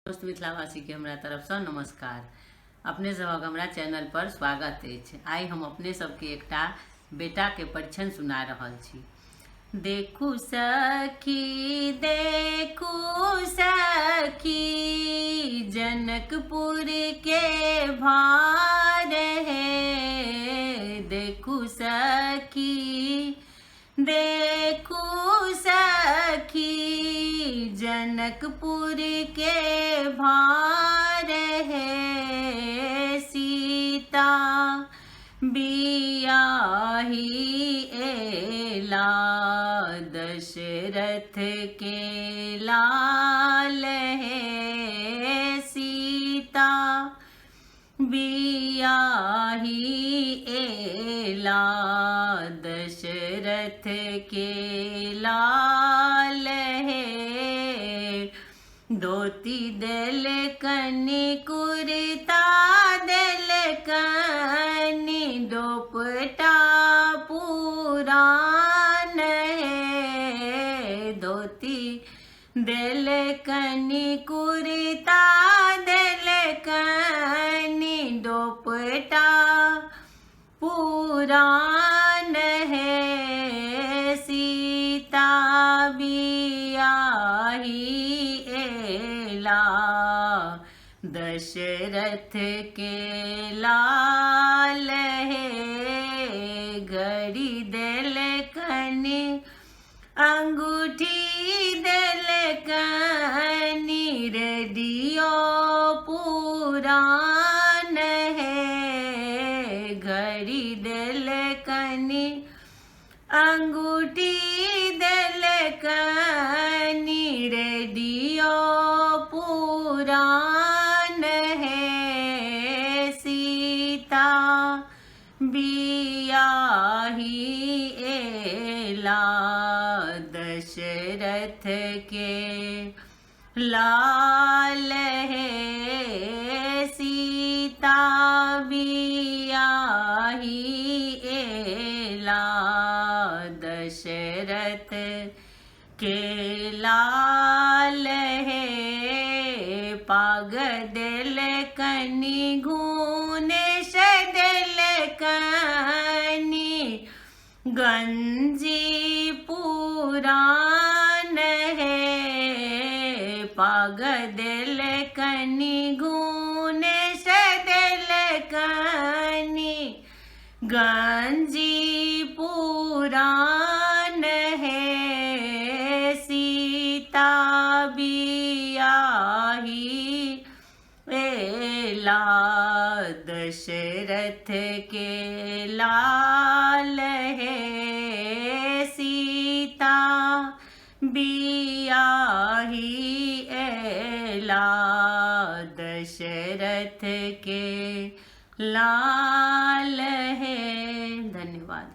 दोस्त मिथिलावासी के हमरा तरफ से नमस्कार। अपने सबक हमरा चैनल पर स्वागत है। आई हम अपने सबके एकटा बेटा के परीक्षण सुना रहल छी। देखू सखी जनकपुर के भार है। देखू सखी जनकपुर के भार है। सीता बियाही एला दशरथ के लाल है। सीता बियाही एला दशरथ के लाल है। धोती दिल कनी कुर्ता दिल कनी दोपटा पुरान है। धोती दिल कनी कुर्ता दिल कनी दोपटा पुरान है। सीता बियाही एला दशरथ के लाल है। घड़ी दिल कनी अंगूठी दिल कनी रेडियो पुरान है। घड़ी दिल कनी अंगूठी दिल कनी रेडियो पुरान है। सीता बियाही एला दशरथ के लाल है। सीता बियाही एला दशरथ के लाल है। पाग दिल कनी घूने दिल कनी गंजी पुरान है। पाग दिल कनी घूने दिल कनी गंजी पुरान है। सीता बियाही एला दशरथ के लाल है। सीता बियाही एला दशरथ के लाल है। धन्यवाद।